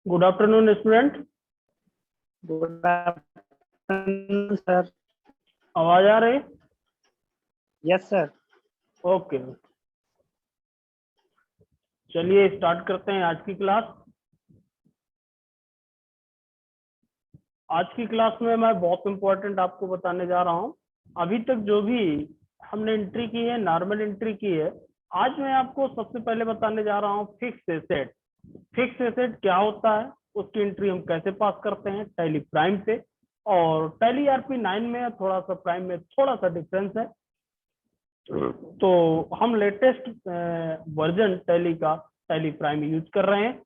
Good afternoon student. Good afternoon sir. आवाज आ रही? Yes sir. Okay, चलिए स्टार्ट करते हैं आज की क्लास। आज की क्लास में मैं बहुत इंपॉर्टेंट आपको बताने जा रहा हूं। अभी तक जो भी हमने एंट्री की है, नॉर्मल एंट्री की है। आज मैं आपको सबसे पहले बताने जा रहा हूं फिक्स एसेट। फिक्स एसेट क्या होता है, उसकी एंट्री हम कैसे पास करते हैं टैली प्राइम पे। और टैली आरपी 9 में थोड़ा सा प्राइम में थोड़ा सा डिफरेंस है। तो हम लेटेस्ट वर्जन टैली का टैली प्राइम यूज कर रहे हैं।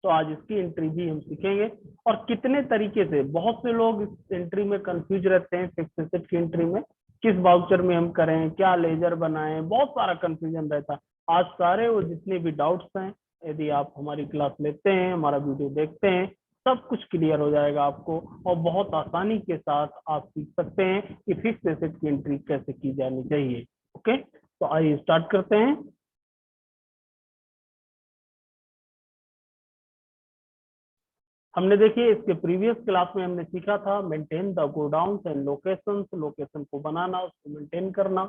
तो आज इसकी एंट्री भी हम सीखेंगे और कितने तरीके से। बहुत से लोग इस एंट्री में कंफ्यूज रहते हैं, फिक्स एसेट की एंट्री में किस वाउचर में हम करें, क्या लेजर बनाएं, बहुत सारा कंफ्यूजन रहता है। आज सारे वो जितने भी डाउट्स हैं, यदि आप हमारी क्लास लेते हैं, हमारा वीडियो देखते हैं, सब कुछ क्लियर हो जाएगा आपको और बहुत आसानी के साथ आप सीख सकते हैं कि फिक्स एसेट की एंट्री कैसे की जानी चाहिए। ओके, तो आइए स्टार्ट करते हैं। हमने देखिए इसके प्रीवियस क्लास में हमने सीखा था maintain the godown and locations, location को बनाना, उसको मेंटेन करना।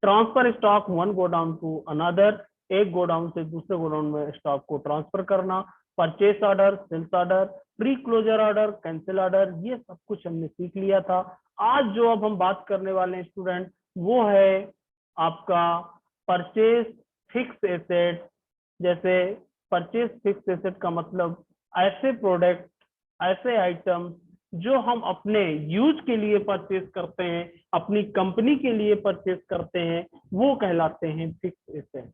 Transfer stock one godown to another, एक गोडाउन से दूसरे गोडाउन में स्टॉक को ट्रांसफर करना। Purchase order, sales order, pre closure order, cancel order, ये सब कुछ हमने सीख लिया था। आज जो अब हम बात करने वाले हैं स्टूडेंट, वो है आपका परचेस फिक्स एसेट। जैसे परचेस फिक्स एसेट का मतलब ऐसे प्रोडक्ट, ऐसे आइटम जो हम अपने यूज के लिए परचेस करते हैं, अपनी कंपनी के लिए परचेस करते हैं, वो कहलाते हैं फिक्स एसेट।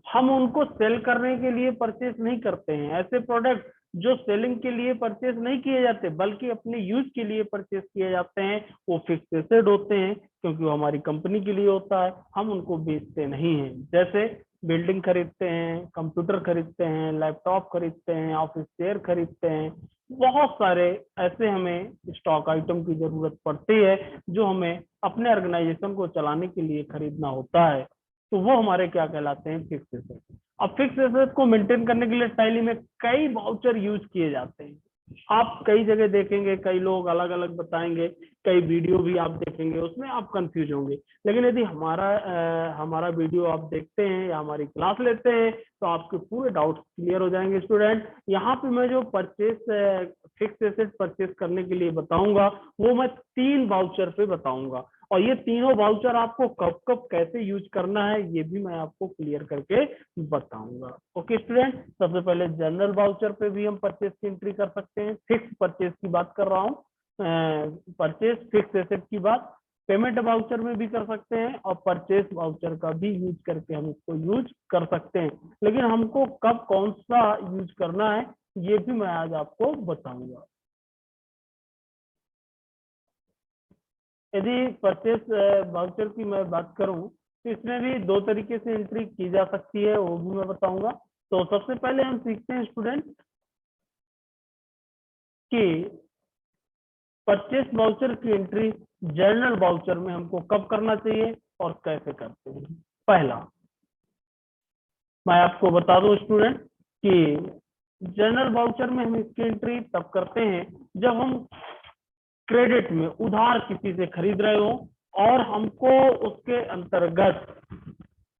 हम उनको सेल करने के लिए परचेस नहीं करते हैं। ऐसे प्रोडक्ट जो सेलिंग के लिए परचेस नहीं किए जाते बल्कि अपने यूज के लिए परचेस किए जाते हैं, वो फिक्स एसेट होते हैं, क्योंकि वो हमारी कंपनी के लिए होता है, हम उनको बेचते नहीं हैं। जैसे बिल्डिंग खरीदते हैं, कंप्यूटर खरीदते हैं, लैपटॉप खरीदते हैं, ऑफिस चेयर खरीदते हैं, बहुत सारे ऐसे हमें स्टॉक आइटम की जरूरत पड़ती है जो हमें अपने ऑर्गेनाइजेशन को चलाने के लिए खरीदना होता है। तो वो हमारे क्या कहलाते हैं, फिक्स एसेट। अब फिक्स एसेट को मेंटेन करने के लिए टैली में कई वाउचर यूज किए जाते हैं। आप कई जगह देखेंगे, कई लोग अलग अलग बताएंगे, कई वीडियो भी आप देखेंगे, उसमें आप कंफ्यूज होंगे। लेकिन यदि हमारा वीडियो आप देखते हैं या हमारी क्लास लेते हैं तो आपके पूरे डाउट्स क्लियर हो जाएंगे स्टूडेंट। यहाँ पे मैं जो परचेस फिक्स एसेट परचेस करने के लिए बताऊंगा, वो मैं 3 वाउचर पे बताऊंगा। और ये तीनों वाउचर आपको कब कब कैसे यूज करना है, ये भी मैं आपको क्लियर करके बताऊंगा। ओके स्टूडेंट, सबसे पहले जनरल वाउचर पे भी हम परचेस की एंट्री कर सकते हैं। फिक्स परचेस की बात कर रहा हूँ, परचेस फिक्स एसेट की बात। पेमेंट वाउचर में भी कर सकते हैं और परचेस वाउचर का भी यूज करके हम इसको यूज कर सकते हैं। लेकिन हमको कब कौन सा यूज करना है, ये भी मैं आज आपको बताऊंगा। यदि परचेस वाउचर की मैं बात करूं तो इसमें भी 2 तरीके से एंट्री की जा सकती है, वो भी मैं बताऊंगा। तो सबसे पहले हम सीखते हैं स्टूडेंट कि परचेस वाउचर की एंट्री जनरल वाउचर में हमको कब करना चाहिए और कैसे करते हैं। पहला, मैं आपको बता दूं स्टूडेंट कि जनरल वाउचर में हम इसकी एंट्री तब करते हैं जब हम क्रेडिट में उधार किसी से खरीद रहे हो और हमको उसके अंतर्गत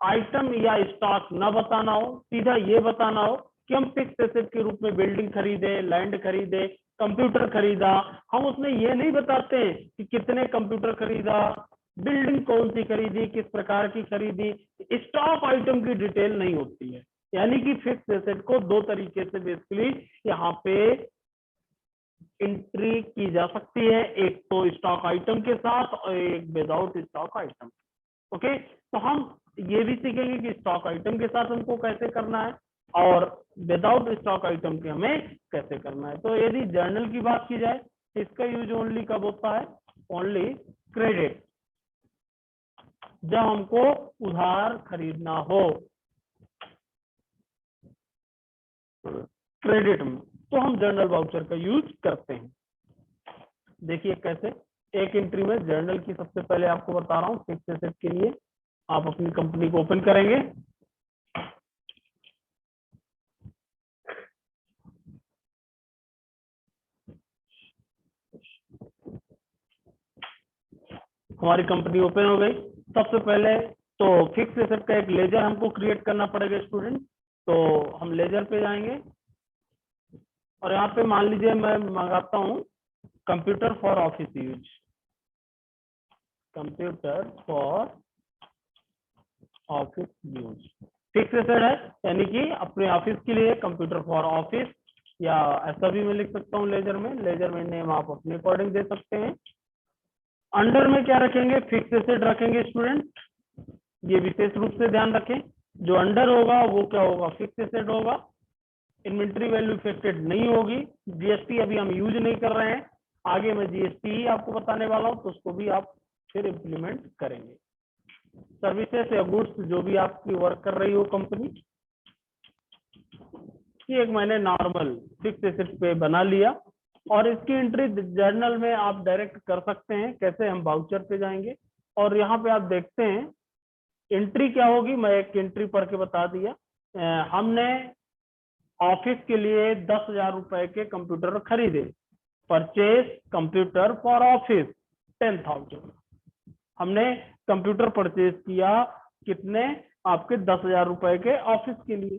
आइटम या स्टॉक न बताना हो, सीधा ये बताना हो कि हम फिक्स एसेट के रूप में बिल्डिंग खरीदे, लैंड खरीदे, कंप्यूटर खरीदा। हम उसमें ये नहीं बताते कि कितने कंप्यूटर खरीदा, बिल्डिंग कौन सी खरीदी, किस प्रकार की खरीदी, स्टॉक आइटम की डिटेल नहीं होती है। यानी कि फिक्स एसेट को 2 तरीके से बेसिकली यहाँ पे एंट्री की जा सकती है, एक तो स्टॉक आइटम के साथ और एक विदाउट स्टॉक आइटम। ओके, तो हम ये भी सीखेंगे कि स्टॉक आइटम के साथ हमको कैसे करना है और विदाउट स्टॉक आइटम के हमें कैसे करना है। तो यदि जर्नल की बात की जाए, इसका यूज ओनली कब होता है, ओनली क्रेडिट, जब हमको उधार खरीदना हो क्रेडिट में, तो हम जर्नल वाउचर का यूज करते हैं। देखिए कैसे, एक एंट्री में जर्नल की सबसे पहले आपको बता रहा हूँ फिक्स एसेट के लिए। आप अपनी कंपनी को ओपन करेंगे, हमारी कंपनी ओपन हो गई। सबसे पहले तो फिक्स एसेट का एक लेजर हमको क्रिएट करना पड़ेगा स्टूडेंट। तो हम लेजर पे जाएंगे और यहाँ पे मान लीजिए मैं मंगाता हूँ computer for office use, computer for office use fix asset है, यानी कि अपने ऑफिस के लिए कंप्यूटर फॉर ऑफिस, या ऐसा भी मैं लिख सकता हूँ लेजर में। लेजर में नेम आप अपने अकॉर्डिंग दे सकते हैं। अंडर में क्या रखेंगे, फिक्स एसेट रखेंगे स्टूडेंट। ये विशेष रूप से ध्यान रखें, जो अंडर होगा वो क्या होगा, फिक्स एसेट होगा। इन्वेंट्री वैल्यू इफेक्टेड नहीं होगी। जीएसटी अभी हम यूज नहीं कर रहे हैं, आगे मैं जीएसटी ही आपको बताने वाला हूँ, तो उसको भी आप फिर इम्प्लीमेंट करेंगे। सर्विसेज या गुड्स जो भी आपकी वर्क कर रही हो कंपनी, कि एक मैंने नॉर्मल फिक्स एसेट पे बना लिया और इसकी एंट्री जर्नल में आप डायरेक्ट कर सकते हैं। कैसे, हम वाउचर पे जाएंगे और यहाँ पे आप देखते हैं एंट्री क्या होगी। मैं एक एंट्री पढ़ के बता दिया। हमने ऑफिस के लिए 10,000 रुपए के कंप्यूटर खरीदे। Purchase computer for office 10,000। हमने कंप्यूटर परचेज किया कितने, आपके 10,000 रुपए के ऑफिस के लिए।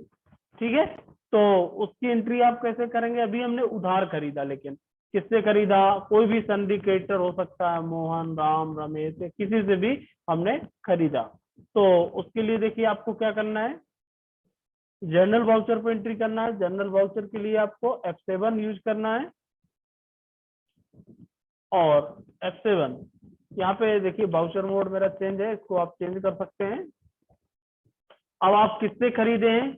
ठीक है, तो उसकी एंट्री आप कैसे करेंगे। अभी हमने उधार खरीदा, लेकिन किससे खरीदा, कोई भी सिंडिकेटर हो सकता है, मोहन, राम, रमेश, किसी से भी हमने खरीदा। तो उसके लिए देखिए आपको क्या करना है, जर्नल वाउचर पे एंट्री करना है। जर्नल वाउचर के लिए आपको F7 यूज करना है और F7 यहाँ पे देखिए वाउचर मोड मेरा चेंज है, इसको आप चेंज कर सकते हैं। अब आप किससे खरीदे हैं,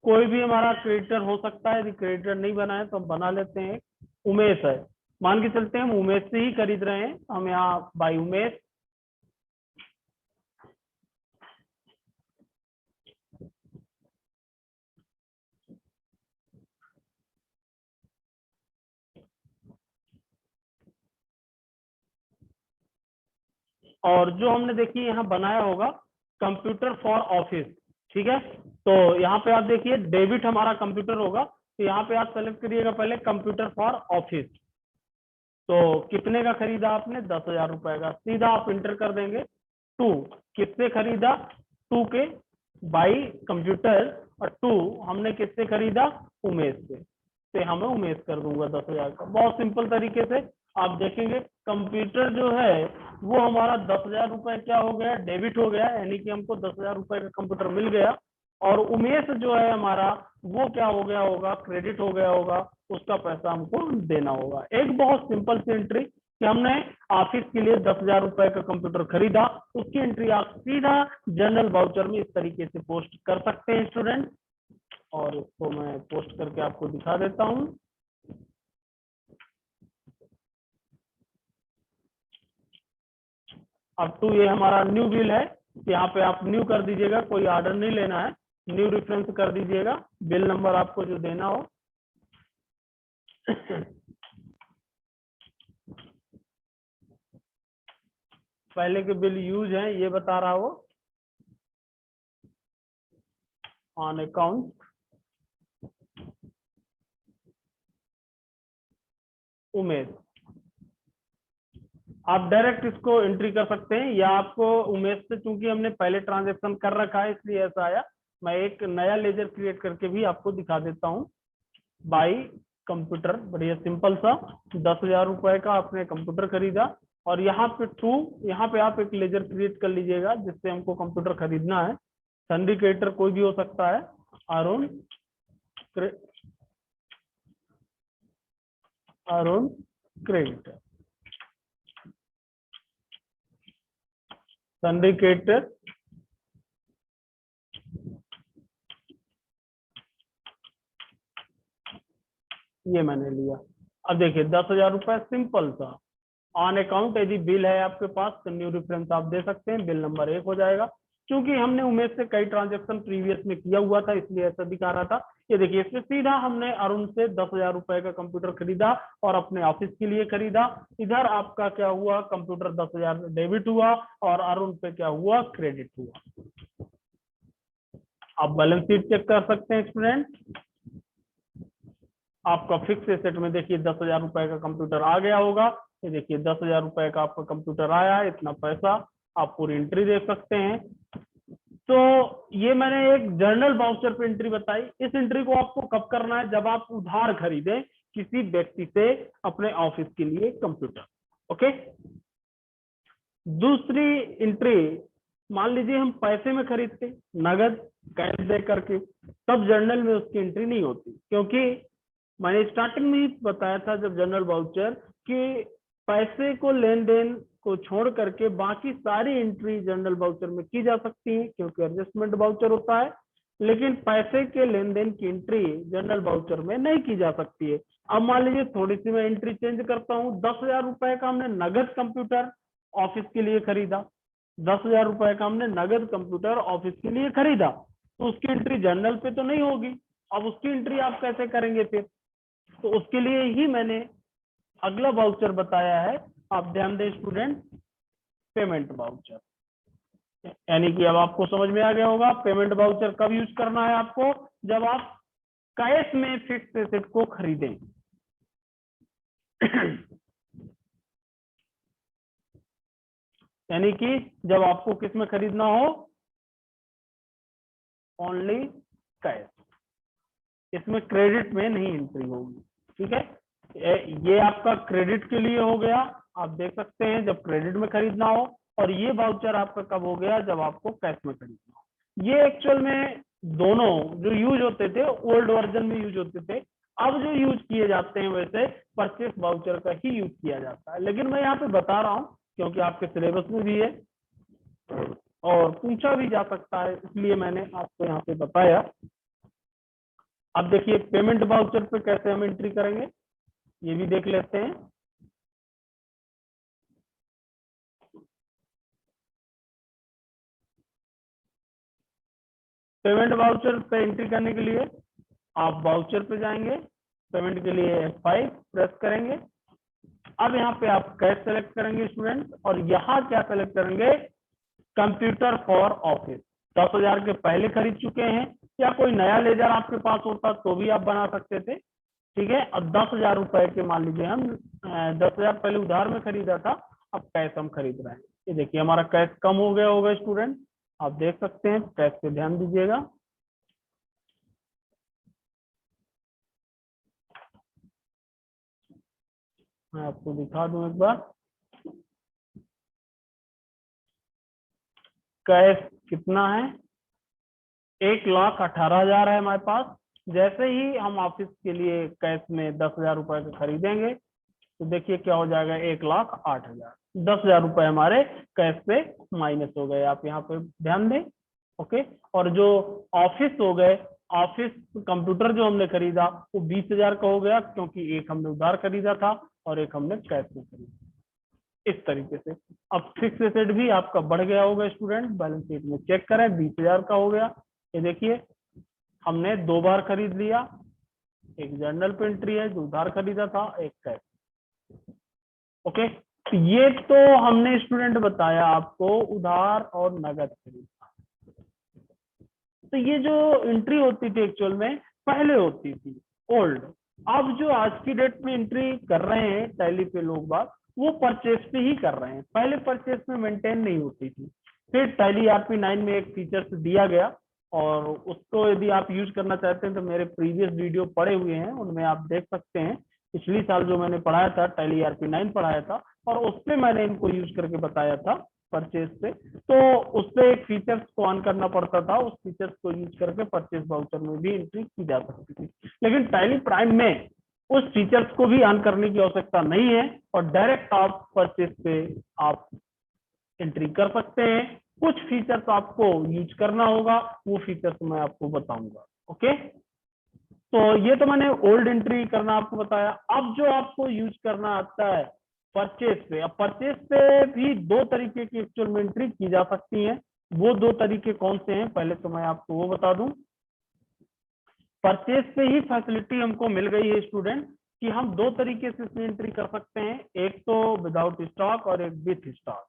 कोई भी हमारा क्रेडिटर हो सकता है। यदि क्रेडिटर नहीं बना है तो हम बना लेते हैं। उमेश है, मान के चलते हैं हम उमेश से ही खरीद रहे हैं, हम यहाँ बाय उमेश। और जो हमने देखिए यहाँ बनाया होगा कंप्यूटर फॉर ऑफिस, ठीक है। तो यहाँ पे आप देखिए डेबिट हमारा कंप्यूटर होगा, तो यहाँ पे आप सेलेक्ट करिएगा पहले कंप्यूटर फॉर ऑफिस। तो कितने का खरीदा आपने, 10,000 रुपए का, सीधा आप इंटर कर देंगे। टू किससे खरीदा, टू के बाई कंप्यूटर, और टू हमने किससे खरीदा, उमेश से हमें उमेश कर दूंगा 10,000 का। बहुत सिंपल तरीके से आप देखेंगे कंप्यूटर जो है वो हमारा 10,000 रुपए क्या हो गया, डेबिट हो गया, यानी कि हमको 10,000 रुपए का कंप्यूटर मिल गया। और उमेश जो है हमारा वो क्या हो गया होगा, क्रेडिट हो गया होगा, उसका पैसा हमको देना होगा। एक बहुत सिंपल सी एंट्री कि हमने ऑफिस के लिए 10,000 रुपए का कंप्यूटर खरीदा, उसकी एंट्री आप सीधा जनरल वाउचर में इस तरीके से पोस्ट कर सकते हैं स्टूडेंट। और इसको मैं पोस्ट करके आपको दिखा देता हूं। अब टू ये हमारा न्यू बिल है, यहाँ पे आप न्यू कर दीजिएगा, कोई ऑर्डर नहीं लेना है, न्यू रेफरेंस कर दीजिएगा, बिल नंबर आपको जो देना हो। पहले के बिल यूज है ये बता रहा हो, ऑन अकाउंट उमेश। आप डायरेक्ट इसको एंट्री कर सकते हैं, या आपको उमेश से, चूंकि हमने पहले ट्रांजेक्शन कर रखा है इसलिए ऐसा आया। मैं एक नया लेजर क्रिएट करके भी आपको दिखा देता हूँ। बाई कंप्यूटर, बढ़िया सिंपल सा, 10,000 रुपए का आपने कंप्यूटर खरीदा, और यहाँ पे टू, यहाँ पे आप एक लेजर क्रिएट कर लीजिएगा जिससे हमको कंप्यूटर खरीदना है। सिंडिकेटर कोई भी हो सकता है, अरुण अरुण क्रेडिटर, सिंडिकेटर ये मैंने लिया। अब देखिए 10,000 रुपए सिंपल सा ऑन अकाउंट। यदि बिल है आपके पास तो न्यू रेफरेंस आप दे सकते हैं, बिल नंबर 1 हो जाएगा। क्योंकि हमने उमेश से कई ट्रांजेक्शन प्रीवियस में किया हुआ था इसलिए ऐसा दिखा रहा था। ये देखिए इसमें सीधा हमने अरुण से 10,000 रुपए का कंप्यूटर खरीदा और अपने ऑफिस के लिए खरीदा। इधर आपका क्या हुआ, कंप्यूटर 10,000 डेबिट हुआ और अरुण पे क्या हुआ, क्रेडिट हुआ। आप बैलेंस शीट चेक कर सकते हैं स्टूडेंट। आपका फिक्स एसेट में देखिए 10,000 रुपए का कंप्यूटर आ गया होगा, ये देखिए 10,000 रुपए का आपका कंप्यूटर आया है, इतना पैसा, आप पूरी एंट्री देख सकते हैं। तो ये मैंने एक जर्नल वाउचर पे एंट्री बताई। इस एंट्री को आपको कब करना है? जब आप उधार खरीदें किसी व्यक्ति से अपने ऑफिस के लिए कंप्यूटर। ओके। दूसरी एंट्री, मान लीजिए हम पैसे में खरीदते, नगद कैश दे करके, तब जर्नल में उसकी एंट्री नहीं होती, क्योंकि मैंने स्टार्टिंग में ही बताया था जब जनरल वाउचर कि पैसे को लेन देन को छोड़ करके बाकी सारी एंट्री जनरल वाउचर में की जा सकती है, क्योंकि एडजस्टमेंट वाउचर होता है। लेकिन पैसे के लेन देन की एंट्री जनरल वाउचर में नहीं की जा सकती है। अब मान लीजिए थोड़ी सी मैं एंट्री चेंज करता हूँ। 10,000 रुपए का हमने नगद कंप्यूटर ऑफिस के लिए खरीदा, 10,000 रुपए का हमने नगद कंप्यूटर ऑफिस के लिए खरीदा, तो उसकी एंट्री जर्नल पे तो नहीं होगी। अब उसकी एंट्री आप कैसे करेंगे फिर? तो उसके लिए ही मैंने अगला वाउचर बताया है। आप ध्यान दें स्टूडेंट, पेमेंट वाउचर। यानी कि अब आपको समझ में आ गया होगा पेमेंट वाउचर कब यूज करना है आपको? जब आप कैश में फिक्स एसेट को खरीदें। यानी कि जब आपको किस में खरीदना हो? Only cash. इसमें क्रेडिट में नहीं एंट्री होगी। ठीक है, ये आपका क्रेडिट के लिए हो गया, आप देख सकते हैं जब क्रेडिट में खरीदना हो। और ये वाउचर आपका कब हो गया? जब आपको कैश में खरीदना हो। ये एक्चुअल में दोनों जो यूज होते थे ओल्ड वर्जन में यूज होते थे, अब जो यूज किए जाते हैं वैसे परचेस वाउचर का ही यूज किया जाता है। लेकिन मैं यहाँ पे बता रहा हूँ क्योंकि आपके सिलेबस में भी है और पूछा भी जा सकता है, इसलिए मैंने आपको यहाँ पे बताया। अब देखिए पेमेंट वाउचर पे कैसे हम एंट्री करेंगे ये भी देख लेते हैं। पेमेंट वाउचर पे एंट्री करने के लिए आप वाउचर पे जाएंगे, पेमेंट के लिए F5 प्रेस करेंगे। अब यहाँ पे आप कैश सेलेक्ट करेंगे स्टूडेंट, और यहाँ क्या सेलेक्ट करेंगे? Computer for office. 10,000 के पहले खरीद चुके हैं, या कोई नया लेजर आपके पास होता तो भी आप बना सकते थे। ठीक है, अब 10,000 रुपए के मान लीजिए हम 10,000 पहले उधार में खरीदा था, अब कैश हम खरीद रहे हैं। ये देखिए हमारा कैश कम हो गया होगा स्टूडेंट, आप देख सकते हैं। कैश पे ध्यान दीजिएगा। मैं आपको दिखा दूं एक बार, कैश कितना है? 1,18,000 है हमारे पास। जैसे ही हम ऑफिस के लिए कैश में 10,000 रुपए के खरीदेंगे तो देखिए क्या हो जाएगा? 1,08,000। 10,000 रुपए हमारे कैश से माइनस हो गए, आप यहाँ पे ध्यान दें। ओके, और जो ऑफिस हो गए, ऑफिस कंप्यूटर जो हमने खरीदा वो 20,000 का हो गया, क्योंकि एक हमने उधार खरीदा था और एक हमने कैश में खरीदा। इस तरीके से अब फिक्स एसेट भी आपका बढ़ गया होगा स्टूडेंट। बैलेंस शीट में चेक करें, 20,000 का हो गया। ये देखिए हमने 2 बार खरीद लिया, एक जर्नल पे एंट्री है जो उधार खरीदा था, एक कैश। ओके, तो ये तो हमने स्टूडेंट बताया आपको उधार और नगद खरीद। तो ये जो एंट्री होती थी एक्चुअल में पहले होती थी ओल्ड। अब जो आज की डेट में एंट्री कर रहे हैं टैली पे लोग बात, वो परचेस पे ही कर रहे हैं। पहले परचेस में मेंटेन नहीं होती थी। फिर टैली ERP9 में एक फीचर्स दिया गया, और उसको यदि आप यूज करना चाहते हैं तो मेरे प्रीवियस वीडियो पड़े हुए हैं, उनमें आप देख सकते हैं। पिछली साल जो मैंने पढ़ाया था टैली ERP9 पढ़ाया था, और उसपे मैंने इनको यूज करके बताया था परचेज पे। तो उससे एक फीचर्स को ऑन करना पड़ता था, उस फीचर्स को यूज करके परचेज वाउचर में भी एंट्री की जा सकती थी। लेकिन टैली प्राइम में उस फीचर्स को भी ऑन करने की आवश्यकता नहीं है, और डायरेक्ट आप परचेज पे आप एंट्री कर सकते हैं। कुछ फीचर्स आपको यूज करना होगा, वो फीचर्स मैं आपको बताऊंगा। ओके, तो ये तो मैंने ओल्ड एंट्री करना आपको बताया। अब जो आपको यूज करना आता है परचेज पे, अब परचेज पे भी 2 तरीके की एक्चुअल में एंट्री की जा सकती है। वो 2 तरीके कौन से हैं पहले तो मैं आपको वो बता दूं। परचेज पे ही फैसिलिटी हमको मिल गई है स्टूडेंट कि हम 2 तरीके से इसमें एंट्री कर सकते हैं, एक तो विदाउट स्टॉक और एक विथ स्टॉक।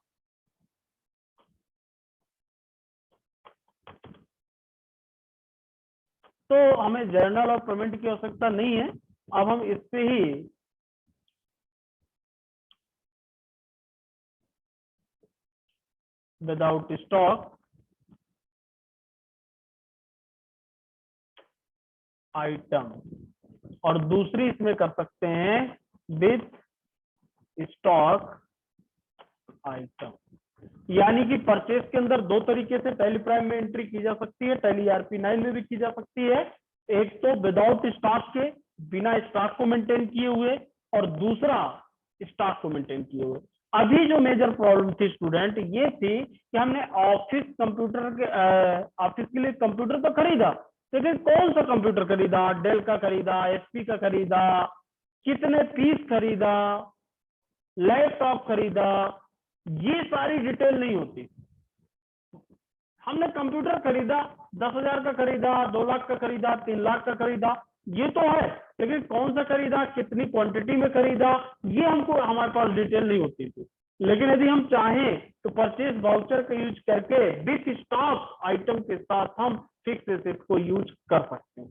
तो हमें जर्नल और पेमेंट की आवश्यकता नहीं है, अब हम इस पे ही विदाउट स्टॉक आइटम, और दूसरी इसमें कर सकते हैं विथ स्टॉक आइटम। यानी कि परचेस के अंदर दो तरीके से टैली प्राइम में एंट्री की जा सकती है, टैली ERP9 में भी की जा सकती है। एक तो विदाउट स्टॉक के, बिना स्टॉक को मेंटेन किए हुए, और दूसरा स्टॉक को मेंटेन किए हुए। अभी जो मेजर प्रॉब्लम थी स्टूडेंट ये थी कि हमने ऑफिस के लिए कंप्यूटर तो खरीदा, लेकिन कौन सा कंप्यूटर खरीदा, डेल का खरीदा, HP का खरीदा, कितने पीस खरीदा, लैपटॉप खरीदा, ये सारी डिटेल नहीं होती। हमने कंप्यूटर खरीदा, 10,000 का खरीदा, 2 लाख का खरीदा, 3 लाख का खरीदा, ये तो है, लेकिन कौन सा खरीदा, कितनी क्वांटिटी में खरीदा, ये हमको हमारे पास डिटेल नहीं होती थी। लेकिन यदि हम चाहें तो परचेज वाउचर का यूज करके विथ स्टॉक आइटम के साथ हम फिक्स एसेट को यूज कर सकते हैं।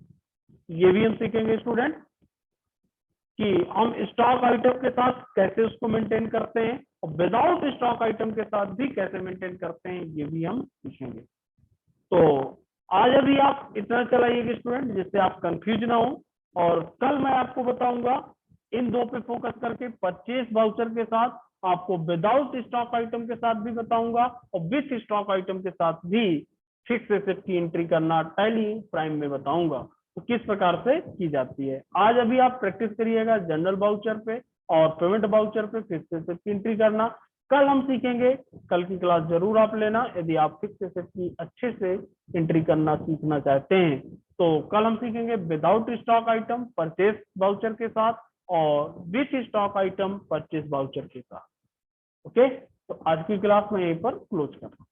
ये भी हम सीखेंगे स्टूडेंट कि हम स्टॉक आइटम के साथ कैसे उसको मेंटेन करते हैं, और विदाउट स्टॉक आइटम के साथ भी कैसे मेंटेन करते हैं, ये भी हम सीखेंगे। तो आज अभी आप इतना चलाइएगा स्टूडेंट, जिससे आप कंफ्यूज ना हो, और कल मैं आपको बताऊंगा इन दो पे फोकस करके, परचेस वाउचर के साथ आपको विदाउट स्टॉक आइटम के साथ भी बताऊंगा, और विथ स्टॉक आइटम के साथ भी फिक्स एसेट की एंट्री करना टैली प्राइम में बताऊंगा, तो किस प्रकार से की जाती है। आज अभी आप प्रैक्टिस करिएगा जनरल वाउचर पे और पेमेंट वाउचर पे फिक्स एसेट की एंट्री करना। कल हम सीखेंगे, कल की क्लास जरूर आप लेना यदि आप फिक्स एसेट की अच्छे से एंट्री करना सीखना चाहते हैं। तो कल हम सीखेंगे without stock item purchase voucher के साथ, और with stock item purchase voucher के साथ। ओके, तो आज की क्लास में यहीं पर क्लोज करता हूं।